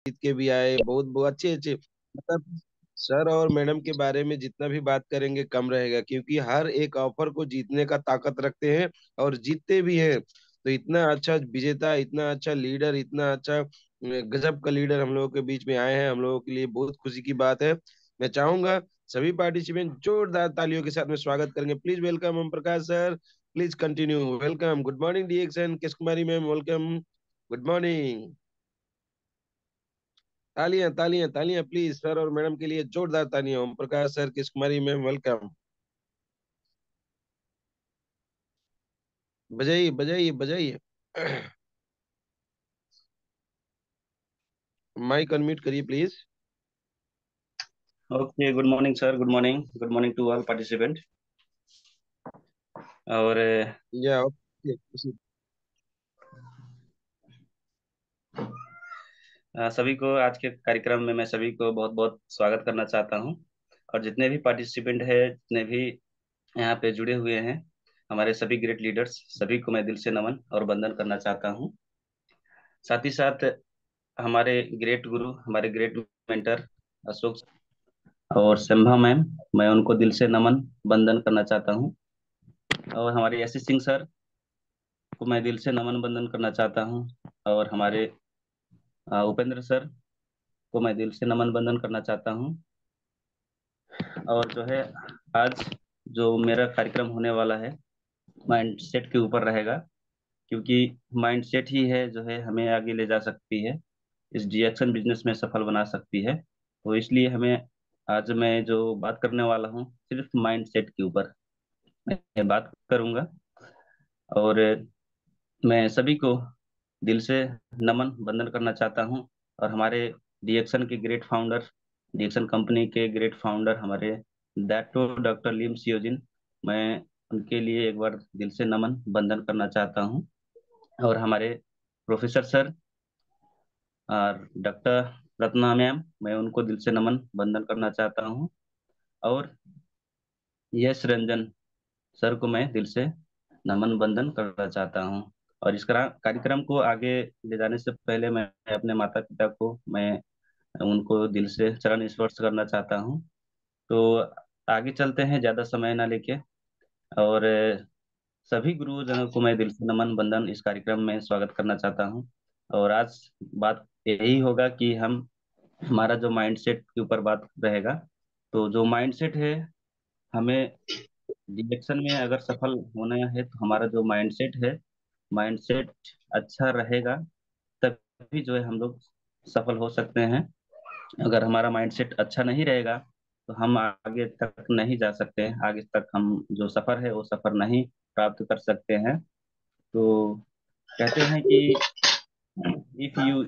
जीत के भी आए, बहुत बहुत अच्छे अच्छे। मतलब सर और मैडम के बारे में जितना भी बात करेंगे कम रहेगा, क्योंकि हर एक ऑफर को जीतने का ताकत रखते हैं और जीतते भी हैं। तो इतना अच्छा विजेता, इतना अच्छा लीडर, इतना अच्छा गजब का लीडर हम लोगों के बीच में आए हैं, हम लोगों के लिए बहुत खुशी की बात है। मैं चाहूंगा सभी पार्टिसिपेंट जोरदार तालियों के साथ में स्वागत करेंगे। Please welcome Om Prakash sir. Please continue. Welcome. Good morning डीएक्सन किस Kumari ma'am, welcome. Good morning. तालियां तालियां तालियां प्लीज सर और मैडम के लिए, जोरदार तालियां। ओम प्रकाश सर, किस कुमारी मैम, वेलकम। बजाइए बजाइए बजाइए। माइक अनम्यूट करिए please. Okay, good morning sir. Good morning to all participant. और या ओके। सभी को आज के कार्यक्रम में मैं सभी को बहुत बहुत स्वागत करना चाहता हूं। और जितने भी पार्टिसिपेंट हैं, जितने भी यहाँ पे जुड़े हुए हैं, हमारे सभी ग्रेट लीडर्स, सभी को मैं दिल से नमन और वंदन करना चाहता हूं। साथ ही साथ हमारे ग्रेट गुरु, हमारे ग्रेट मेंटर अशोक और संभा मैम, मैं उनको दिल से नमन वंदन करना चाहता हूं। और हमारे यशी सिंह सर को मैं दिल से नमन वंदन करना चाहता हूं। और हमारे उपेंद्र सर को मैं दिल से नमन वंदन करना चाहता हूँ। और जो है, आज जो मेरा कार्यक्रम होने वाला है, माइंड सेट के ऊपर रहेगा। क्योंकि माइंड सेट ही है जो है हमें आगे ले जा सकती है, इस डीएक्शन बिजनेस में सफल बना सकती है। तो इसलिए हमें आज मैं जो बात करने वाला हूँ, सिर्फ माइंड सेट के ऊपर मैं बात करूंगा। और मैं सभी को दिल से नमन वंदन करना चाहता हूँ। और हमारे डीएक्शन के ग्रेट फाउंडर, डीएक्शन कंपनी के ग्रेट फाउंडर हमारे डॉक्टर लीम सियोजिन, मैं उनके लिए एक बार दिल से नमन वंदन करना चाहता हूँ। और हमारे प्रोफेसर सर और डॉक्टर रत्ना मैम, मैं उनको दिल से नमन वंदन करना चाहता हूँ। और यश रंजन सर को मैं दिल से नमन बंदन करना चाहता हूँ। और इस कार्यक्रम को आगे ले जाने से पहले मैं अपने माता पिता को, मैं उनको दिल से चरण स्पर्श करना चाहता हूँ। तो आगे चलते हैं, ज्यादा समय ना लेके। और सभी गुरुजनों को मैं दिल से नमन बंदन इस कार्यक्रम में स्वागत करना चाहता हूँ। और आज बात यही होगा कि हम, हमारा जो माइंडसेट के ऊपर बात रहेगा। तो जो माइंडसेट है, हमें डिरेक्शन में अगर सफल होना है तो हमारा जो माइंडसेट है, माइंडसेट अच्छा रहेगा, तभी जो है हम लोग सफल हो सकते हैं। अगर हमारा माइंडसेट अच्छा नहीं रहेगा तो हम आगे तक नहीं जा सकते हैं, आगे तक हम जो सफर है वो सफर नहीं प्राप्त कर सकते हैं। तो कहते हैं कि इफ यू,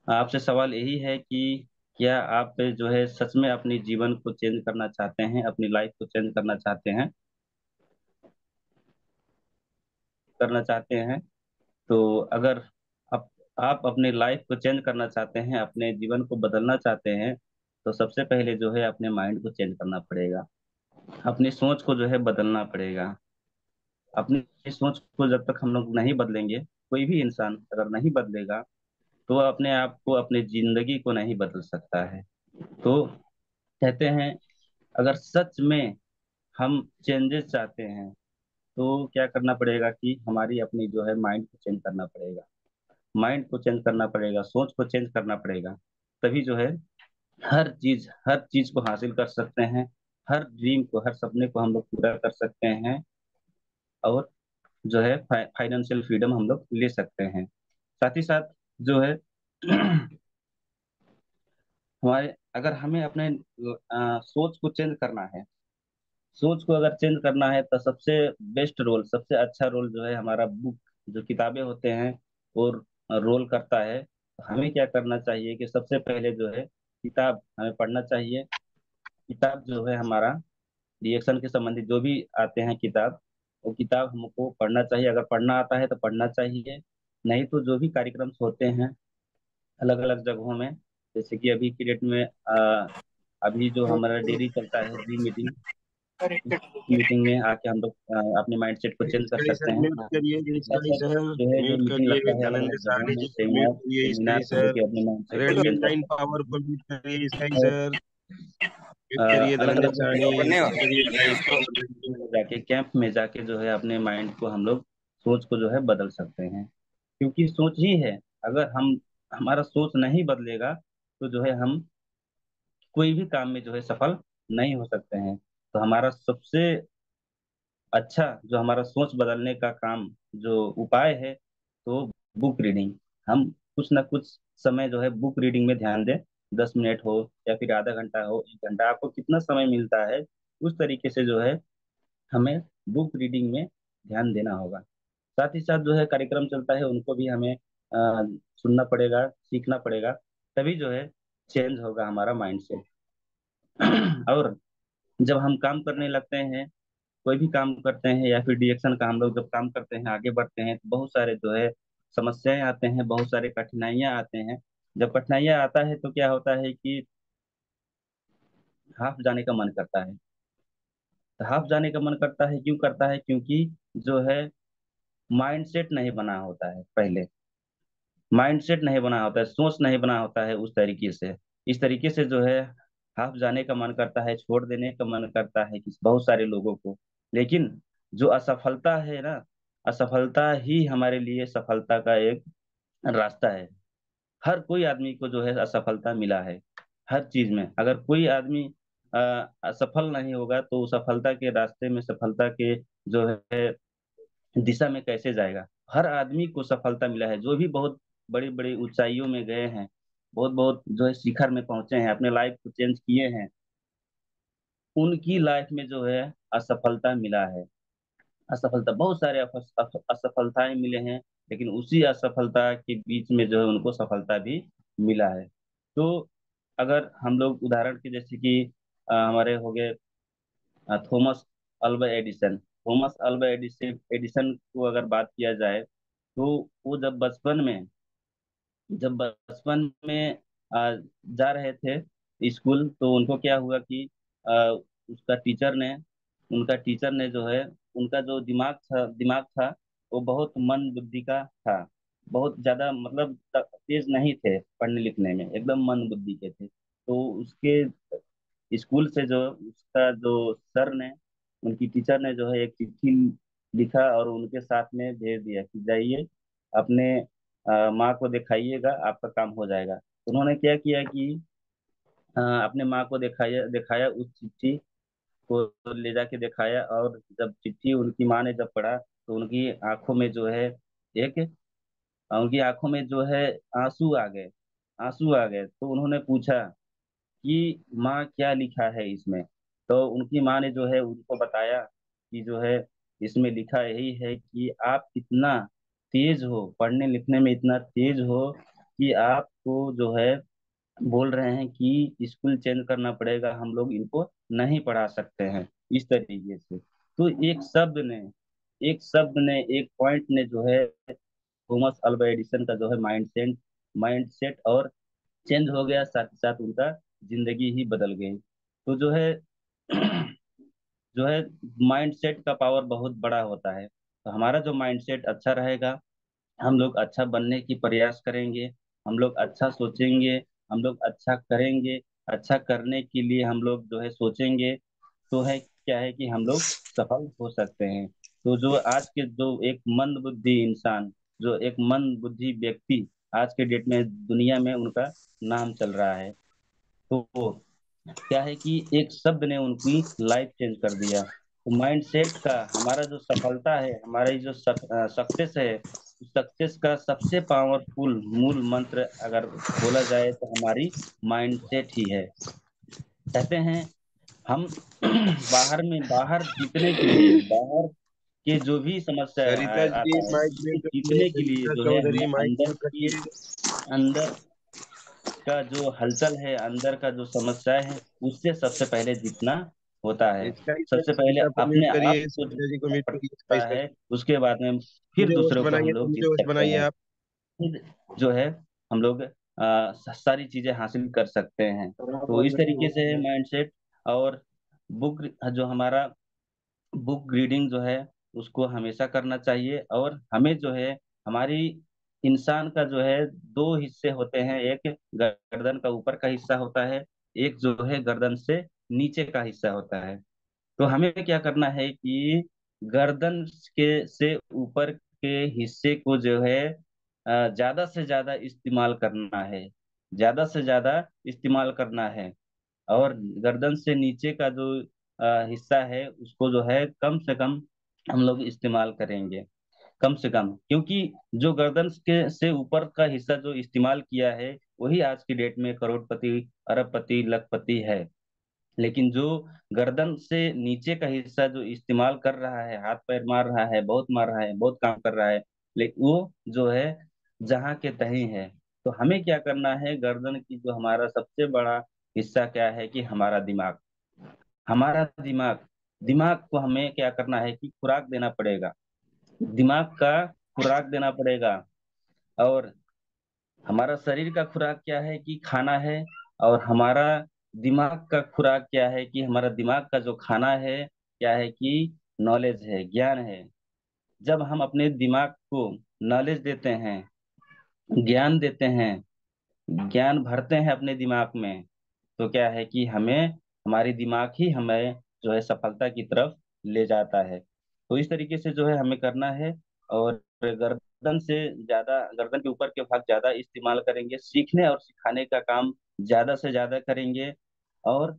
आपसे सवाल यही है कि क्या आप जो है सच में अपनी जीवन को चेंज करना चाहते हैं, अपनी लाइफ को चेंज करना चाहते हैं। तो अगर आप आप अपने लाइफ को चेंज करना चाहते हैं, अपने जीवन को बदलना चाहते हैं, तो सबसे पहले जो है अपने माइंड को चेंज करना पड़ेगा, अपनी सोच को जो है बदलना पड़ेगा। अपनी सोच को जब तक हम लोग नहीं बदलेंगे, कोई भी इंसान अगर नहीं बदलेगा, तो वह अपने आप को, अपनी जिंदगी को नहीं बदल सकता है। तो कहते हैं, अगर सच में हम चेंजेस चाहते हैं, तो क्या करना पड़ेगा कि हमारी अपनी जो है माइंड को चेंज करना पड़ेगा। माइंड को चेंज करना पड़ेगा, सोच को चेंज करना पड़ेगा। तभी जो है हर चीज को हासिल कर सकते हैं, हर ड्रीम को, हर सपने को हम लोग पूरा कर सकते हैं। और जो है फाइनेंशियल फ्रीडम हम लोग ले सकते हैं। साथ ही साथ जो है हमारे, अगर हमें अपने सोच को चेंज करना है, सोच को अगर चेंज करना है, तो सबसे बेस्ट रोल, सबसे अच्छा रोल जो है हमारा बुक, जो किताबें होते हैं, वो रोल करता है। हमें क्या करना चाहिए कि सबसे पहले जो है किताब हमें पढ़ना चाहिए। किताब जो है हमारा रिएक्शन के संबंधित जो भी आते हैं किताब, वो किताब हमको पढ़ना चाहिए। अगर पढ़ना आता है तो पढ़ना चाहिए, नहीं तो जो भी कार्यक्रम होते हैं अलग अलग जगहों में, जैसे कि अभी की डेट में अभी जो हमारा डेली चलता है ड्रीम मीटिंग, इस मीटिंग में आके हम लोग अपने माइंड सेट को चेंज कर स्काई सकते सर हैं। म्यूट करिए, साथ स्काई साथ सर जो है जो म्यूट मीटिंग करिए, लगता है अलग धनंजय अलग जगहों साहनी में, जी को म्यूट करिए, सेमिनार स्काई को सर। लेके अपने माइंड सेट को रेडमी चेंज कर 9 सकते पावर हैं। को म्यूट करिए, स्काई और सर म्यूट करिए, अलग धनंजय अलग साहनी म्यूट करिए, स्काई सर। जाके कैंप में जाके जो है अपने माइंड को हम लोग सोच को जो है बदल सकते हैं। क्योंकि सोच ही है, अगर हम हमारा सोच नहीं बदलेगा तो जो है हम कोई भी काम में जो है सफल नहीं हो सकते हैं। तो हमारा सबसे अच्छा जो हमारा सोच बदलने का काम जो उपाय है, तो बुक रीडिंग। हम कुछ ना कुछ समय जो है बुक रीडिंग में ध्यान दें। 10 मिनट हो या फिर आधा घंटा हो, 1 घंटा, आपको कितना समय मिलता है उस तरीके से जो है हमें बुक रीडिंग में ध्यान देना होगा। साथ ही साथ जो है कार्यक्रम चलता है उनको भी हमें सुनना पड़ेगा, सीखना पड़ेगा, तभी जो है चेंज होगा हमारा माइंड सेट। और जब हम काम करने लगते हैं, कोई भी काम करते हैं या फिर डिएक्शन का हम लोग जब काम करते हैं, आगे बढ़ते हैं, तो बहुत सारे जो है समस्याएं आते हैं, बहुत सारे कठिनाइयां आते हैं। जब कठिनाइयां आता है तो क्या होता है कि हाफ जाने का मन करता है। तो हाफ जाने का मन करता है, क्यों करता है? क्योंकि जो है माइंडसेट नहीं बना होता है पहले। माइंडसेट नहीं बना होता है, सोच नहीं बना होता है उस तरीके से। इस तरीके से जो है हाफ जाने का मन करता है, छोड़ देने का मन करता है कि बहुत सारे लोगों को। लेकिन जो असफलता है ना, असफलता ही हमारे लिए सफलता का एक रास्ता है। हर कोई आदमी को जो है असफलता मिला है। हर चीज में अगर कोई आदमी अ, असफल नहीं होगा तो सफलता के रास्ते में, सफलता के जो है दिशा में कैसे जाएगा? हर आदमी को सफलता मिला है, जो भी बहुत बड़ी बड़ी ऊंचाइयों में गए हैं, बहुत बहुत जो है शिखर में पहुंचे हैं, अपने लाइफ को चेंज किए हैं, उनकी लाइफ में जो है असफलता मिला है। असफलता, बहुत सारे असफलताएं मिले हैं, लेकिन उसी असफलता के बीच में जो है उनको सफलता भी मिला है। तो अगर हम लोग उदाहरण के जैसे कि हमारे हो गए Thomas Alva Edison. Thomas Alva Edison Edison को अगर बात किया जाए, तो वो जब बचपन में जा रहे थे स्कूल, तो उनको क्या हुआ कि आ, उसका टीचर ने उनका टीचर ने जो है, उनका जो दिमाग था वो बहुत मंद बुद्धि का था। बहुत ज्यादा मतलब तेज नहीं थे पढ़ने लिखने में, एकदम मंद बुद्धि के थे। तो उसके स्कूल से जो उसका जो सर ने, उनकी टीचर ने जो है एक चिट्ठी लिखा और उनके साथ में भेज दिया कि जाइए अपने माँ को दिखाइएगा, आपका काम हो जाएगा। तो उन्होंने क्या किया कि अपने माँ को दिखाया दिखाया उस चिट्ठी को ले जाके दिखाया, और जब चिट्ठी उनकी माँ ने जब पढ़ा तो उनकी आंखों में जो है आंसू आ गए। आंसू आ गए तो उन्होंने पूछा कि माँ क्या लिखा है इसमें? तो उनकी माँ ने जो है उनको बताया कि जो है इसमें लिखा यही है कि आप इतना तेज हो, पढ़ने लिखने में इतना तेज हो कि आपको जो है बोल रहे हैं कि स्कूल चेंज करना पड़ेगा, हम लोग इनको नहीं पढ़ा सकते हैं, इस तरीके से। तो एक शब्द ने एक पॉइंट ने जो है थॉमस अल्वा एडिसन का जो है माइंड सेट और चेंज हो गया, साथ ही साथ उनका जिंदगी ही बदल गई। तो जो है माइंड सेट का पावर बहुत बड़ा होता है। तो हमारा जो माइंड सेट अच्छा रहेगा, हम लोग अच्छा बनने की प्रयास करेंगे, हम लोग अच्छा सोचेंगे, हम लोग अच्छा करेंगे, अच्छा करने के लिए हम लोग जो है सोचेंगे, तो है क्या है कि हम लोग सफल हो सकते हैं। तो जो आज के जो एक मंद बुद्धि इंसान, जो एक मंद बुद्धि व्यक्ति आज के डेट में दुनिया में उनका नाम चल रहा है, तो क्या है कि एक शब्द ने उनकी लाइफ चेंज कर दिया। तो माइंड सेट का हमारा जो सफलता है, हमारा ये जो सक्सेस है, सक्सेस का सबसे पावरफुल मूल मंत्र अगर बोला जाए तो हमारी माइंड सेट ही है। कहते हैं हम बाहर जीतने के लिए, बाहर के जो भी समस्या सरिता जी आता है माइक उससे म्यूट करिए, जीतने के लिए सरिता जो है हमें चौधरी माइक म्यूट रखिए। अंदर का जो हलचल है, अंदर का जो समस्या है, उससे सबसे पहले जीतना होता है। स्काई सर सबसे पहले सरिता को म्यूट अपने आप करिए, को सरिता जी को जीतना म्यूट करिए, स्काई पड़ता सर। है, उसके बाद में फिर मुझे होस्ट दूसरों को हम बनाइए, लोग मुझे जीत होस्ट सकते बनाइए हैं। आप। फिर जो है हम लोग सारी चीजें हासिल कर सकते हैं। तो इस तरीके से है माइंडसेट। और बुक जो हमारा बुक रीडिंग जो है उसको हमेशा करना चाहिए। और हमें जो है हमारी इंसान का जो है दो हिस्से होते हैं, एक गर्दन का ऊपर का हिस्सा होता है, एक जो है गर्दन से नीचे का हिस्सा होता है। तो हमें क्या करना है कि गर्दन के से ऊपर के हिस्से को जो है ज्यादा से ज्यादा इस्तेमाल करना है, ज्यादा से ज्यादा इस्तेमाल करना है। और गर्दन से नीचे का जो हिस्सा है उसको जो है कम से कम हम लोग इस्तेमाल करेंगे, कम से कम। क्योंकि जो गर्दन के से ऊपर का हिस्सा जो इस्तेमाल किया है वही आज की डेट में करोड़पति, अरबपति, लखपति है। लेकिन जो गर्दन से नीचे का हिस्सा जो इस्तेमाल कर रहा है, हाथ पैर मार रहा है, बहुत मार रहा है, बहुत काम कर रहा है, लेकिन वो जो है जहाँ के तहीं है। तो हमें क्या करना है, गर्दन की जो हमारा सबसे बड़ा हिस्सा क्या है कि हमारा दिमाग, हमारा दिमाग, दिमाग को हमें क्या करना है कि खुराक देना पड़ेगा, दिमाग का खुराक देना पड़ेगा। और हमारा शरीर का खुराक क्या है कि खाना है, और हमारा दिमाग का खुराक क्या है कि हमारा दिमाग का जो खाना है क्या है कि नॉलेज है, ज्ञान है। जब हम अपने दिमाग को नॉलेज देते हैं, ज्ञान देते हैं, ज्ञान भरते हैं अपने दिमाग में, तो क्या है कि हमें, हमारी दिमाग ही हमें जो है सफलता की तरफ ले जाता है। तो इस तरीके से जो है हमें करना है। और गर्दन से ज्यादा, गर्दन के ऊपर के भाग ज्यादा इस्तेमाल करेंगे, सीखने और सिखाने का काम ज्यादा से ज्यादा करेंगे। और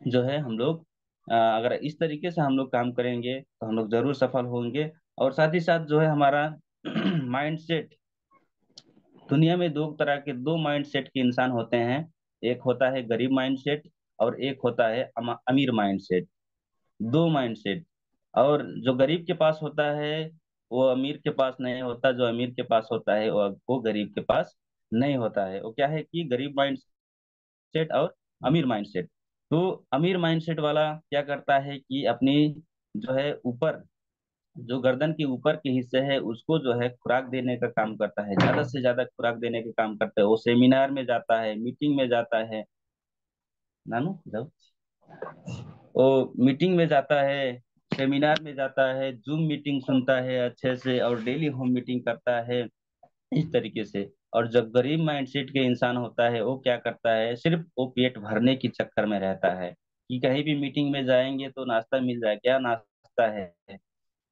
जो है हम लोग अगर इस तरीके से हम लोग काम करेंगे तो हम लोग जरूर सफल होंगे। और साथ ही साथ जो है हमारा माइंड सेट, दुनिया में दो तरह के, दो माइंड सेट के इंसान होते हैं। एक होता है गरीब माइंड सेट, और एक होता है अमीर माइंड सेट। दो माइंड सेट। और जो गरीब के पास होता है वो अमीर के पास नहीं होता, जो अमीर के पास होता है वो गरीब के पास नहीं होता है। वो क्या है कि गरीब माइंड सेट और अमीर माइंड सेट। तो अमीर माइंड सेट वाला क्या करता है कि अपनी जो है ऊपर, जो गर्दन के ऊपर के हिस्से है उसको जो है खुराक देने का काम करता है, ज्यादा से ज्यादा खुराक देने का काम करता है। वो सेमिनार में जाता है, मीटिंग में जाता है, नानू जाओ, वो मीटिंग में जाता है, सेमिनार में जाता है, जूम मीटिंग सुनता है अच्छे से, और डेली होम मीटिंग करता है, इस तरीके से। और जब गरीब माइंडसेट के इंसान होता है वो क्या करता है, सिर्फ वो पेट भरने के चक्कर में रहता है कि कहीं भी मीटिंग में जाएंगे तो नाश्ता मिल जाए, क्या नाश्ता है,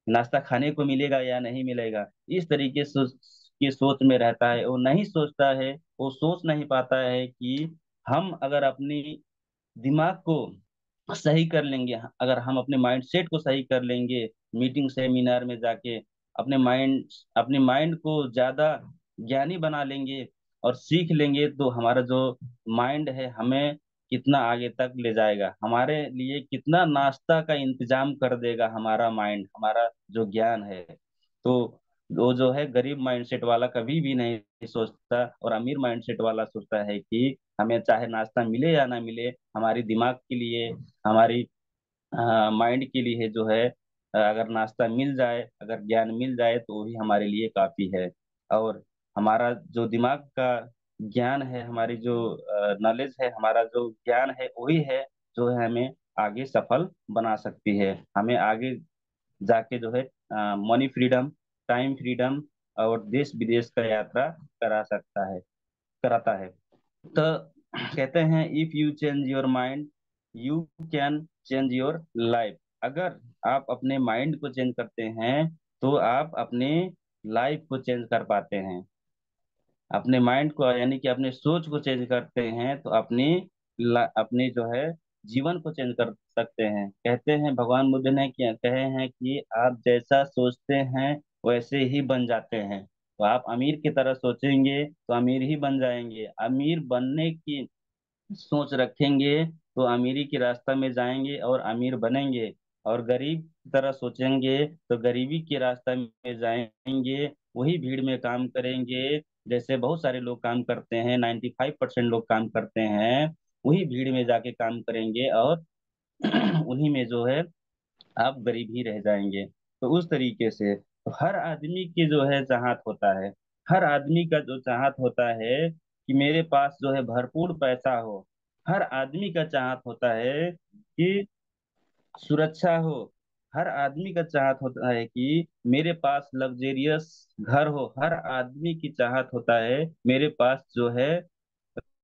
नाश्ता खाने को मिलेगा या नहीं मिलेगा, इस तरीके से की सोच में रहता है। वो नहीं सोचता है, वो सोच नहीं पाता है कि हम अगर अपनी दिमाग को सही कर लेंगे, अगर हम अपने माइंड सेट को सही कर लेंगे, मीटिंग सेमिनार में जाके अपने माइंड को ज्यादा ज्ञानी बना लेंगे और सीख लेंगे, तो हमारा जो माइंड है हमें कितना आगे तक ले जाएगा, हमारे लिए कितना नाश्ता का इंतजाम कर देगा हमारा माइंड, हमारा जो ज्ञान है। तो वो जो है गरीब माइंडसेट वाला कभी भी नहीं सोचता, और अमीर माइंडसेट वाला सोचता है कि हमें चाहे नाश्ता मिले या ना मिले, हमारी दिमाग के लिए, हमारी माइंड के लिए जो है अगर नाश्ता मिल जाए, अगर ज्ञान मिल जाए तो वही हमारे लिए काफी है। और हमारा जो दिमाग का ज्ञान है, हमारी जो नॉलेज है, हमारा जो ज्ञान है वही है जो है हमें आगे सफल बना सकती है, हमें आगे जाके जो है मनी फ्रीडम, टाइम फ्रीडम और देश विदेश का यात्रा करा सकता है, कराता है। तो कहते हैं if you change your mind you can change your life. अगर आप अपने माइंड को चेंज करते हैं तो आप अपने लाइफ को चेंज कर पाते हैं। अपने माइंड को यानी कि अपने सोच को चेंज करते हैं तो अपने जो है जीवन को चेंज कर सकते हैं। कहते हैं भगवान बुद्ध ने क्या कहे हैं कि आप जैसा सोचते हैं वैसे ही बन जाते हैं। तो आप अमीर की तरह सोचेंगे तो अमीर ही बन जाएंगे, अमीर बनने की सोच रखेंगे तो अमीरी के रास्ता में जाएंगे और अमीर बनेंगे। और गरीब की तरह सोचेंगे तो गरीबी के रास्ता में जाएंगे, वही भीड़ में काम करेंगे, जैसे बहुत सारे लोग काम करते हैं, 95% लोग काम करते हैं, वही भीड़ में जाके काम करेंगे, और उन्हीं में जो है आप गरीब ही रह जाएंगे। तो उस तरीके से तो हर आदमी की जो है चाहत होता है, हर आदमी का जो चाहत होता है कि मेरे पास जो है भरपूर पैसा हो, हर आदमी का चाहत होता है कि सुरक्षा हो। हर आदमी का चाहत होता है कि मेरे पास लग्जेरियस घर हो। हर आदमी की चाहत होता है मेरे पास जो है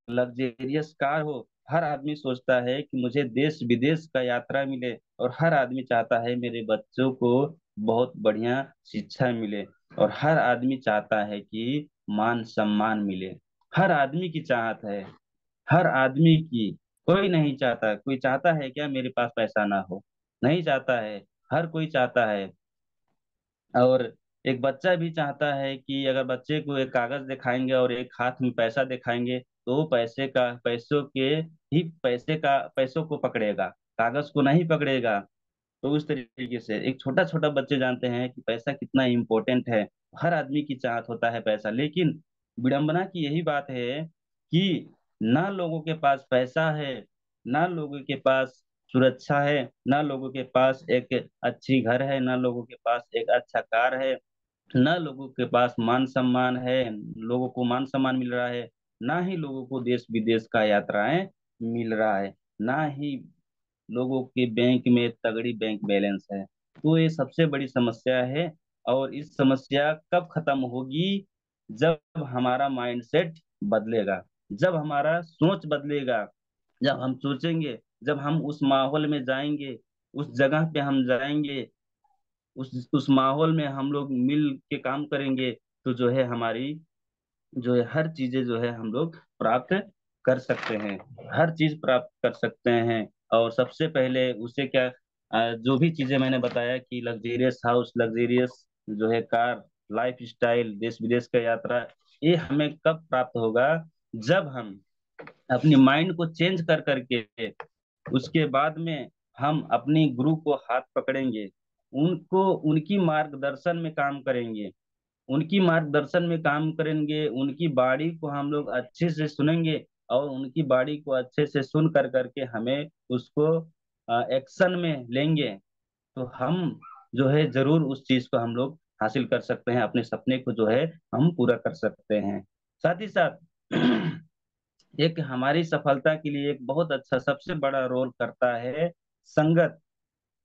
लग्जेरियस कार हो। हर आदमी सोचता है कि मुझे देश विदेश का यात्रा मिले, और हर आदमी चाहता है मेरे बच्चों को बहुत बढ़िया शिक्षा मिले, और हर आदमी चाहता है कि मान सम्मान मिले। हर आदमी की चाहत है, हर आदमी की। कोई नहीं चाहता, कोई चाहता है क्या मेरे पास पैसा ना हो? नहीं चाहता है। हर कोई चाहता है। और एक बच्चा भी चाहता है कि अगर बच्चे को एक कागज दिखाएंगे और एक हाथ में पैसा दिखाएंगे तो वो पैसों के ही पैसों को पकड़ेगा, कागज को नहीं पकड़ेगा। तो उस तरीके से एक छोटा छोटा बच्चे जानते हैं कि पैसा कितना इम्पोर्टेंट है। हर आदमी की चाहत होता है पैसा, लेकिन विडंबना की यही बात है कि ना लोगों के पास पैसा है, ना लोगों के पास सुरक्षा है, ना लोगों के पास एक अच्छी घर है, ना लोगों के पास एक अच्छा कार है, ना लोगों के पास मान सम्मान है, लोगों को मान सम्मान मिल रहा है, ना ही लोगों को देश विदेश का यात्राएं मिल रहा है, ना ही लोगों के बैंक में तगड़ी बैंक बैलेंस है। तो ये सबसे बड़ी समस्या है। और इस समस्या कब खत्म होगी? जब हमारा माइंडसेट बदलेगा, जब हमारा सोच बदलेगा, जब हम सोचेंगे, जब हम उस माहौल में जाएंगे, उस जगह पे हम जाएंगे, उस माहौल में हम लोग मिल के काम करेंगे, तो जो है हमारी जो है हर चीजें जो है हम लोग प्राप्त कर सकते हैं। हर चीज प्राप्त कर सकते हैं। और सबसे पहले उसे क्या, जो भी चीजें मैंने बताया कि लग्जेरियस हाउस, लग्जेरियस जो है कार, लाइफ स्टाइल, देश विदेश का यात्रा, ये हमें कब प्राप्त होगा? जब हम अपनी माइंड को चेंज कर करके उसके बाद में हम अपनी गुरु को हाथ पकड़ेंगे, उनको उनकी मार्गदर्शन में काम करेंगे, उनकी मार्गदर्शन में काम करेंगे, उनकी बाणी को हम लोग अच्छे से सुनेंगे, और उनकी बाणी को अच्छे से सुन कर करके हमें उसको एक्शन में लेंगे, तो हम जो है जरूर उस चीज को हम लोग हासिल कर सकते हैं, अपने सपने को जो है हम पूरा कर सकते हैं। साथ ही साथ एक हमारी सफलता के लिए एक बहुत अच्छा सबसे बड़ा रोल करता है संगत।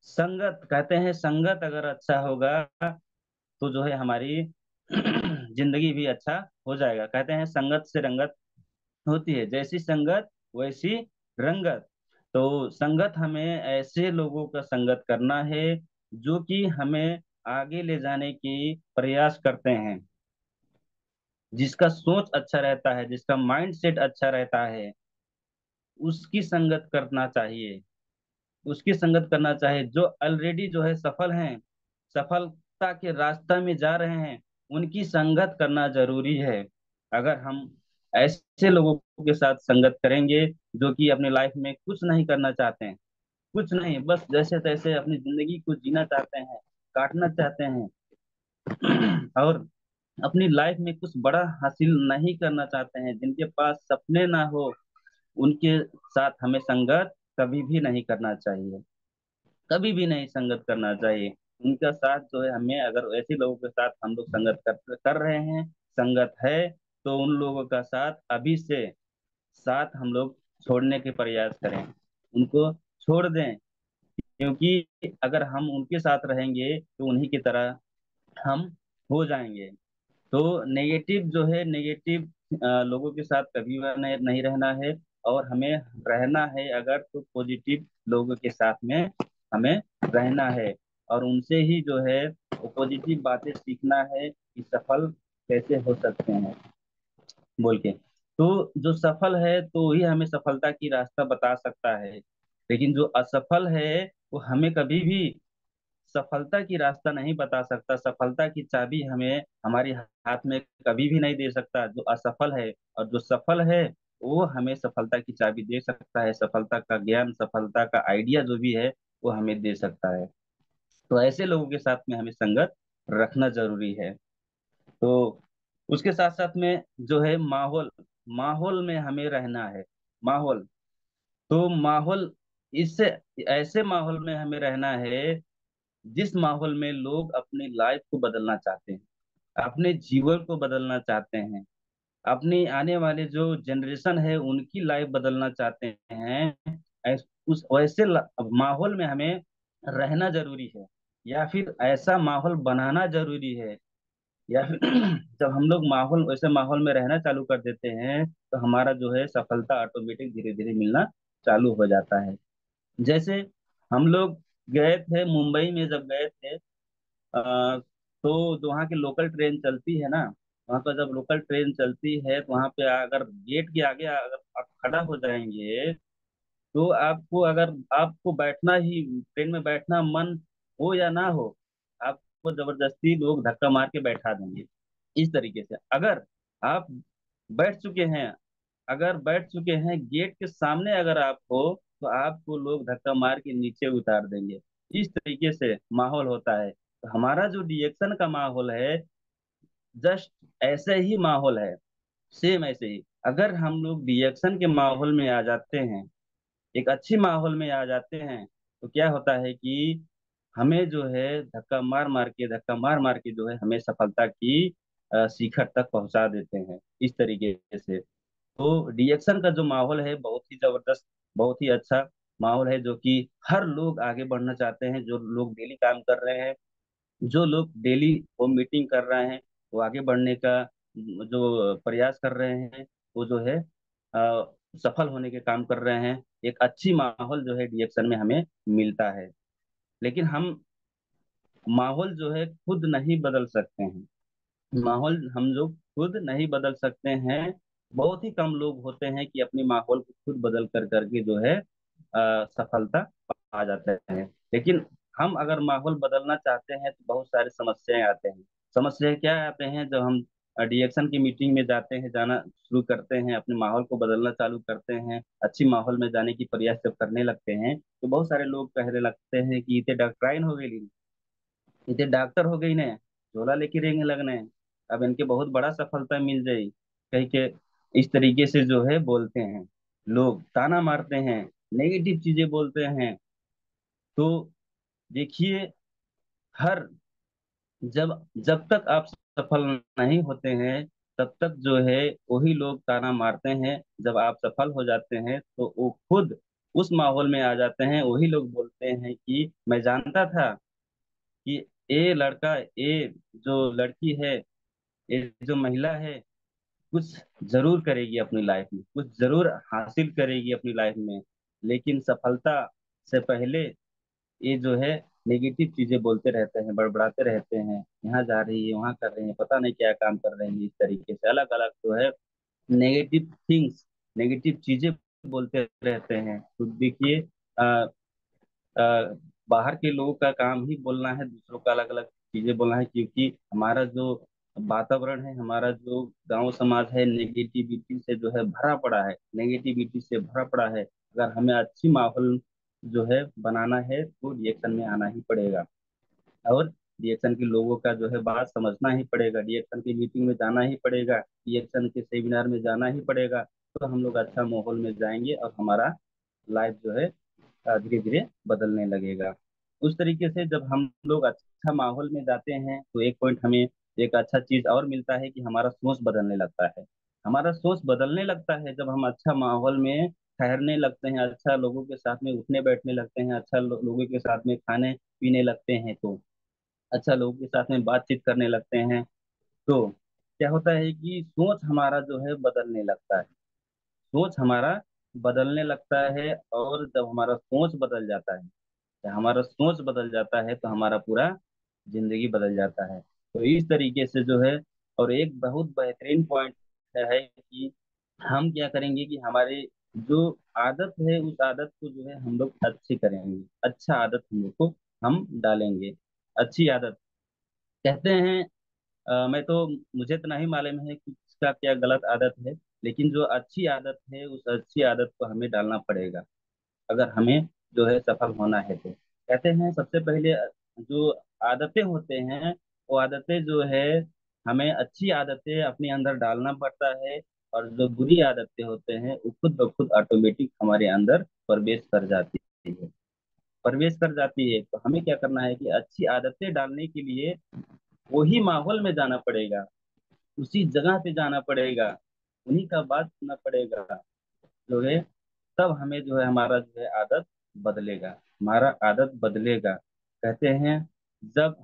संगत कहते हैं, संगत अगर अच्छा होगा तो जो है हमारी जिंदगी भी अच्छा हो जाएगा। कहते हैं संगत से रंगत होती है, जैसी संगत वैसी रंगत। तो संगत हमें ऐसे लोगों का संगत करना है जो कि हमें आगे ले जाने की प्रयास करते हैं, जिसका सोच अच्छा रहता है, जिसका माइंड सेट अच्छा रहता है, उसकी संगत करना चाहिए। उसकी संगत करना चाहिए जो ऑलरेडी जो है सफल हैं, सफलता के रास्ता में जा रहे हैं, उनकी संगत करना जरूरी है। अगर हम ऐसे लोगों के साथ संगत करेंगे जो कि अपने लाइफ में कुछ नहीं करना चाहते हैं, कुछ नहीं, बस जैसे तैसे अपनी जिंदगी को जीना चाहते हैं, काटना चाहते हैं, और अपनी लाइफ में कुछ बड़ा हासिल नहीं करना चाहते हैं, जिनके पास सपने ना हो, उनके साथ हमें संगत कभी भी नहीं करना चाहिए, कभी भी नहीं संगत करना चाहिए। उनका साथ जो है हमें, अगर ऐसे लोगों के साथ हम लोग संगत कर रहे हैं, संगत है, तो उन लोगों का साथ अभी से साथ हम लोग छोड़ने के प्रयास करें, उनको छोड़ दें। क्योंकि अगर हम उनके साथ रहेंगे तो उन्हीं की तरह हम हो जाएंगे। तो नेगेटिव जो है, नेगेटिव लोगों के साथ कभी नहीं नहीं रहना है, और हमें रहना है अगर तो पॉजिटिव लोगों के साथ में हमें रहना है, और उनसे ही जो है पॉजिटिव बातें सीखना है कि सफल कैसे हो सकते हैं बोल के। तो जो सफल है तो ही हमें सफलता की रास्ता बता सकता है, लेकिन जो असफल है वो हमें कभी भी सफलता की रास्ता नहीं बता सकता। सफलता की चाबी हमें हमारे हाथ में कभी भी नहीं दे सकता जो असफल है, और जो सफल है वो हमें सफलता की चाबी दे सकता है, सफलता का ज्ञान, सफलता का आइडिया जो भी है वो हमें दे सकता है। तो ऐसे लोगों के साथ में हमें संगत रखना जरूरी है। तो उसके साथ साथ में जो है माहौल, माहौल में हमें रहना है। माहौल, तो माहौल, इससे ऐसे माहौल में हमें रहना है जिस माहौल में लोग अपनी लाइफ को बदलना चाहते हैं, अपने जीवन को बदलना चाहते हैं, अपनी आने वाले जो जनरेशन है उनकी लाइफ बदलना चाहते हैं। उस वैसे माहौल में हमें रहना जरूरी है, या फिर ऐसा माहौल बनाना जरूरी है, या फिर जब हम लोग माहौल वैसे माहौल में रहना चालू कर देते हैं तो हमारा जो है सफलता ऑटोमेटिक धीरे धीरे मिलना चालू हो जाता है। जैसे हम लोग गए थे मुंबई में, जब गए थे तो जो वहाँ की लोकल ट्रेन चलती है ना, वहाँ पर जब लोकल ट्रेन चलती है तो वहाँ पे अगर गेट के आगे अगर आप खड़ा हो जाएंगे, तो आपको अगर आपको बैठना ही ट्रेन में बैठना मन हो या ना हो, आपको जबरदस्ती लोग धक्का मार के बैठा देंगे। इस तरीके से अगर आप बैठ चुके हैं, अगर बैठ चुके हैं गेट के सामने अगर आप हो, तो आपको लोग धक्का मार के नीचे उतार देंगे। इस तरीके से माहौल होता है। तो हमारा जो रिएक्शन का माहौल है, जस्ट ऐसे ही माहौल है, सेम ऐसे ही। अगर हम लोग रिएक्शन के माहौल में आ जाते हैं, एक अच्छी माहौल में आ जाते हैं, तो क्या होता है कि हमें जो है धक्का मार मार के जो है हमें सफलता की शिखर तक पहुंचा देते हैं। इस तरीके से तो रिएक्शन का जो माहौल है बहुत ही जबरदस्त, बहुत ही अच्छा माहौल है, जो कि हर लोग आगे बढ़ना चाहते हैं। जो लोग डेली काम कर रहे हैं, जो लोग डेली होम मीटिंग कर रहे हैं, वो आगे बढ़ने का जो प्रयास कर रहे हैं, वो जो है सफल होने के काम कर रहे हैं। एक अच्छी माहौल जो है रिएक्शन में हमें मिलता है। लेकिन हम माहौल जो है खुद नहीं बदल सकते हैं। माहौल हम लोग खुद नहीं बदल सकते हैं। बहुत ही कम लोग होते हैं कि अपनी माहौल को खुद बदल कर करके जो है सफलता पा जाते हैं। लेकिन हम अगर माहौल बदलना चाहते हैं तो बहुत सारी समस्याएं आते हैं। समस्याएं क्या आते हैं? जब हम डिएक्शन की मीटिंग में जाते हैं, जाना शुरू करते हैं, अपने माहौल को बदलना चालू करते हैं, अच्छी माहौल में जाने की प्रयास जब करने लगते हैं, तो बहुत सारे लोग कहने लगते हैं कि इतने डॉक्टराइन हो गई, इतने डॉक्टर हो गई ने, झोला लेके रेंगे लगने, अब इनके बहुत बड़ा सफलता मिल जाई कहीं के। इस तरीके से जो है बोलते हैं, लोग ताना मारते हैं, नेगेटिव चीजें बोलते हैं। तो देखिए, हर जब जब तक आप सफल नहीं होते हैं, तब तक जो है वही लोग ताना मारते हैं। जब आप सफल हो जाते हैं तो वो खुद उस माहौल में आ जाते हैं, वही लोग बोलते हैं कि मैं जानता था कि ये लड़का, ये जो लड़की है, ये जो महिला है, कुछ जरूर करेगी अपनी लाइफ में, कुछ जरूर हासिल करेगी अपनी लाइफ में। लेकिन सफलता से पहले ये जो है नेगेटिव चीजें बोलते रहते हैं, बड़बड़ाते रहते हैं, यहाँ जा रही है, वहाँ कर रहे हैं, पता नहीं क्या काम कर रहे हैं। इस तरीके से अलग अलग जो है नेगेटिव थिंग्स, नेगेटिव चीजें बोलते रहते हैं। तो देखिए, अ, बाहर के लोगों का काम ही बोलना है, दूसरों का अलग अलग चीजें बोलना है, क्योंकि हमारा जो वातावरण है, हमारा जो गांव समाज है, नेगेटिविटी से जो है भरा पड़ा है, नेगेटिविटी से भरा पड़ा है। अगर हमें अच्छी माहौल जो है बनाना है तो रिएक्शन में आना ही पड़ेगा, और रिएक्शन के लोगों का जो है बात समझना ही पड़ेगा, रिएक्शन की मीटिंग में जाना ही पड़ेगा, रिएक्शन के सेमिनार में जाना ही पड़ेगा। तो हम लोग अच्छा माहौल में जाएंगे और हमारा लाइफ जो है धीरे धीरे बदलने लगेगा। उस तरीके से जब हम लोग अच्छा माहौल में जाते हैं तो एक पॉइंट हमें एक अच्छा चीज और मिलता है कि हमारा सोच बदलने लगता है। हमारा सोच बदलने लगता है जब हम अच्छा माहौल में ठहरने लगते हैं, अच्छा लोगों के साथ में उठने बैठने लगते हैं, अच्छा लोगों के साथ में खाने पीने लगते हैं, तो अच्छा लोगों के साथ में बातचीत करने लगते हैं, तो क्या होता है कि सोच हमारा जो है बदलने लगता है। सोच हमारा बदलने लगता है, और जब हमारा सोच बदल जाता है, जब हमारा सोच बदल जाता है तो हमारा पूरा जिंदगी बदल जाता है। तो इस तरीके से जो है, और एक बहुत बेहतरीन पॉइंट है कि हम क्या करेंगे कि हमारे जो आदत है उस आदत को जो है हम लोग अच्छी करेंगे, अच्छा आदत हम लोग को हम डालेंगे। अच्छी आदत कहते हैं, मैं तो मुझे तो नहीं मालूम है कि इसका क्या गलत आदत है, लेकिन जो अच्छी आदत है उस अच्छी आदत को हमें डालना पड़ेगा अगर हमें जो है सफल होना है। तो कहते हैं सबसे पहले जो आदतें होते हैं, वो आदतें जो है हमें अच्छी आदतें अपने अंदर डालना पड़ता है, और जो बुरी आदतें होते हैं वो खुद ब खुद ऑटोमेटिक हमारे अंदर प्रवेश कर जाती है, प्रवेश कर जाती है। तो हमें क्या करना है कि अच्छी आदतें डालने के लिए वही माहौल में जाना पड़ेगा, उसी जगह पे जाना पड़ेगा, उन्हीं का बात सुनना पड़ेगा जो है। तब हमें जो है हमारा जो है आदत बदलेगा, हमारा आदत बदलेगा। कहते हैं जब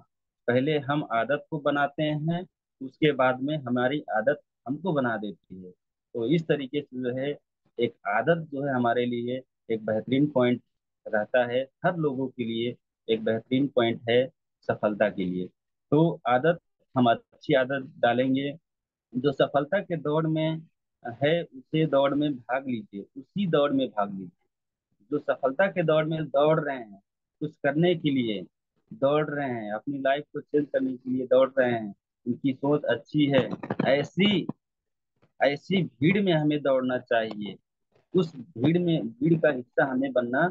पहले हम आदत को बनाते हैं, उसके बाद में हमारी आदत हमको बना देती है। तो इस तरीके से जो है एक आदत जो है हमारे लिए एक बेहतरीन पॉइंट रहता है, हर लोगों के लिए एक बेहतरीन पॉइंट है सफलता के लिए। तो आदत, हम अच्छी आदत डालेंगे, जो सफलता के दौड़ में है उसे दौड़ में भाग लीजिए, उसी दौड़ में भाग लीजिए। जो सफलता के दौड़ में दौड़ रहे हैं, कुछ करने के लिए दौड़ रहे हैं, अपनी लाइफ को चेंज करने के लिए दौड़ रहे हैं, उनकी सोच अच्छी है, ऐसी ऐसी भीड़ में हमें दौड़ना चाहिए। उस भीड़ का हिस्सा हमें बनना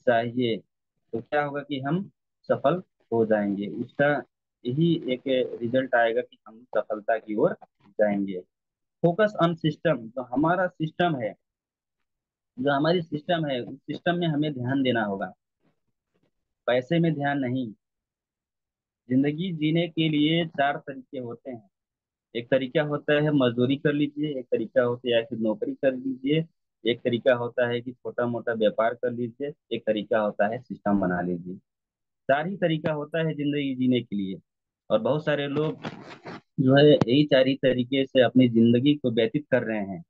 चाहिए। तो क्या होगा कि हम सफल हो जाएंगे, उसका यही एक रिजल्ट आएगा कि हम सफलता की ओर जाएंगे। फोकस ऑन सिस्टम, जो हमारा सिस्टम है, जो हमारी सिस्टम है, उस सिस्टम में हमें ध्यान देना होगा, पैसे में ध्यान नहीं। जिंदगी जीने के लिए चार तरीके होते हैं। एक तरीका होता है मजदूरी कर लीजिए, एक तरीका होता है या फिर नौकरी कर लीजिए, एक तरीका होता है कि छोटा मोटा व्यापार कर लीजिए, एक तरीका होता है सिस्टम बना लीजिए। चार ही तरीका होता है जिंदगी जीने के लिए। और बहुत सारे लोग जो है यही चार ही तरीके से अपनी जिंदगी को व्यतीत कर रहे हैं।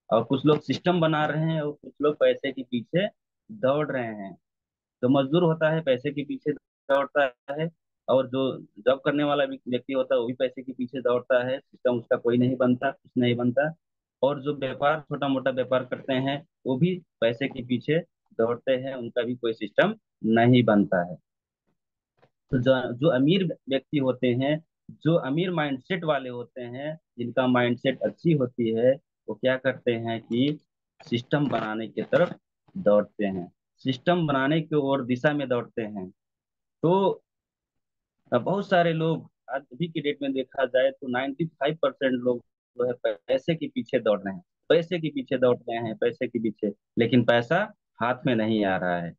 और कुछ लोग सिस्टम बना रहे हैं और कुछ लोग पैसे के पीछे दौड़ रहे हैं। जो मजदूर होता है पैसे के पीछे दौड़ता है, और जो जॉब करने वाला भी व्यक्ति होता है वो भी पैसे के पीछे दौड़ता है, सिस्टम उसका कोई नहीं बनता, कुछ नहीं बनता। और जो व्यापार, छोटा मोटा व्यापार करते हैं, वो भी पैसे के पीछे दौड़ते हैं, उनका भी कोई सिस्टम नहीं बनता है। तो जो जो अमीर व्यक्ति होते हैं, जो अमीर माइंडसेट वाले होते हैं, जिनका माइंडसेट अच्छी होती है, वो क्या करते हैं कि सिस्टम बनाने की तरफ दौड़ते हैं, सिस्टम बनाने की ओर दिशा में दौड़ते हैं। तो बहुत सारे लोग आज अभी की डेट में देखा जाए तो 95% लोग जो है पैसे के पीछे दौड़ रहे हैं, पैसे के पीछे दौड़ रहे हैं, पैसे के पीछे, लेकिन पैसा हाथ में नहीं आ रहा है।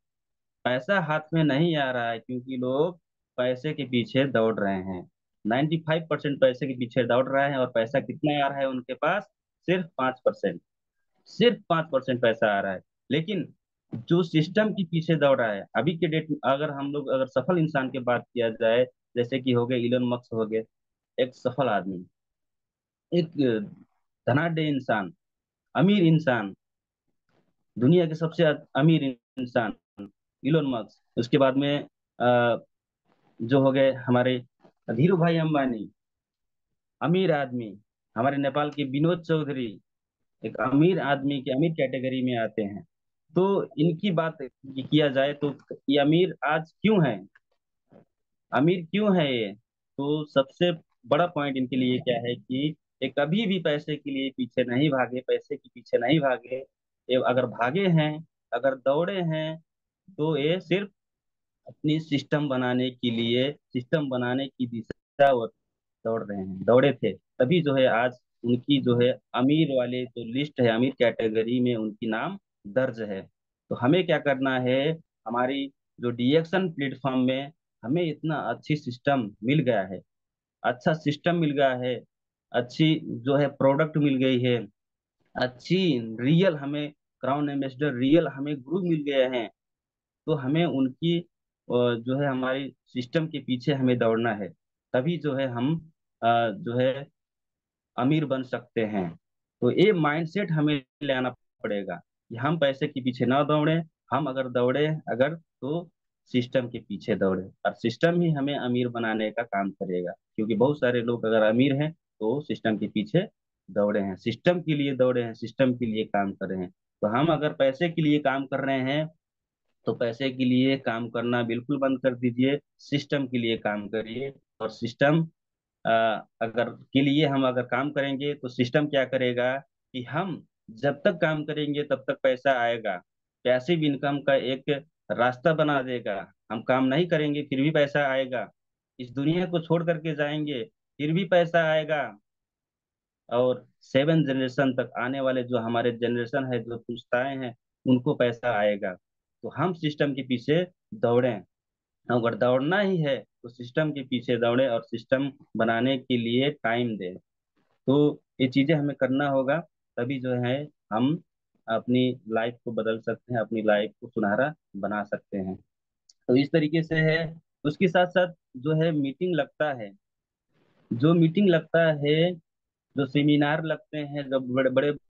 पैसा हाथ में नहीं आ रहा है क्योंकि लोग पैसे के पीछे दौड़ रहे हैं। 95% पैसे के पीछे दौड़ रहा है, और पैसा कितना आ रहा है उनके पास? सिर्फ 5%। सिर्फ 5% पैसा आ रहा है। लेकिन जो सिस्टम के पीछे दौड़ रहा है अभी के डेट में, अगर हम लोग अगर सफल इंसान की बात किया जाए, जैसे कि हो गए इलोन मस्क, हो गए एक सफल आदमी, एक धनाढ्य इंसान, अमीर इंसान, दुनिया के सबसे अमीर इंसान इलोन मस्क। उसके बाद में जो हो गए हमारे धीरू भाई अंबानी, अमीर आदमी। हमारे नेपाल के विनोद चौधरी एक अमीर आदमी के अमीर कैटेगरी में आते हैं। तो इनकी बात किया जाए तो ये अमीर आज क्यों है, अमीर क्यों है ये? तो सबसे बड़ा पॉइंट इनके लिए क्या है कि ये कभी भी पैसे के लिए पीछे नहीं भागे, पैसे के पीछे नहीं भागे। ये अगर भागे हैं, अगर दौड़े हैं, तो ये सिर्फ अपनी सिस्टम बनाने के लिए, सिस्टम बनाने की दिशा और दौड़ रहे हैं, दौड़े थे, तभी जो है आज उनकी जो है अमीर वाले जो लिस्ट है, अमीर कैटेगरी में उनकी नाम दर्ज है। तो हमें क्या करना है, हमारी जो डीएक्शन प्लेटफॉर्म में हमें इतना अच्छी सिस्टम मिल गया है, अच्छा सिस्टम मिल गया है, अच्छी जो है प्रोडक्ट मिल गई है, अच्छी रियल हमें क्राउन एम्बेसडर, रियल हमें गुरु मिल गए हैं। तो हमें उनकी जो है हमारी सिस्टम के पीछे हमें दौड़ना है, तभी जो है हम जो है अमीर बन सकते हैं। तो ये माइंडसेट हमें ले आना पड़ेगा कि हम पैसे के पीछे ना दौड़े, हम अगर दौड़े, अगर तो सिस्टम के पीछे दौड़े, और सिस्टम ही हमें अमीर बनाने का काम करेगा। क्योंकि बहुत सारे लोग अगर अमीर हैं तो सिस्टम के पीछे दौड़े हैं, सिस्टम के लिए दौड़े हैं, सिस्टम के लिए काम कर रहे हैं। तो हम अगर पैसे के लिए काम कर रहे हैं, तो पैसे के लिए काम करना बिल्कुल बंद कर दीजिए, सिस्टम के लिए काम करिए। और सिस्टम अगर के लिए हम अगर काम करेंगे तो सिस्टम क्या करेगा कि हम जब तक काम करेंगे तब तक पैसा आएगा, पैसिव इनकम का एक रास्ता बना देगा। हम काम नहीं करेंगे फिर भी पैसा आएगा, इस दुनिया को छोड़ करके जाएंगे फिर भी पैसा आएगा। और 7 जनरेशन तक आने वाले जो हमारे जनरेशन है, जो पुश्ताएं हैं, उनको पैसा आएगा। तो हम सिस्टम के पीछे दौड़ें, अगर दौड़ना ही है तो सिस्टम के पीछे दौड़े और सिस्टम बनाने के लिए टाइम दें। तो ये चीजें हमें करना होगा, तभी जो है हम अपनी लाइफ को बदल सकते हैं, अपनी लाइफ को सुनहरा बना सकते हैं। तो इस तरीके से है। उसके साथ साथ जो है मीटिंग लगता है, जो मीटिंग लगता है, जो सेमिनार लगते हैं, जब बड़े बड़े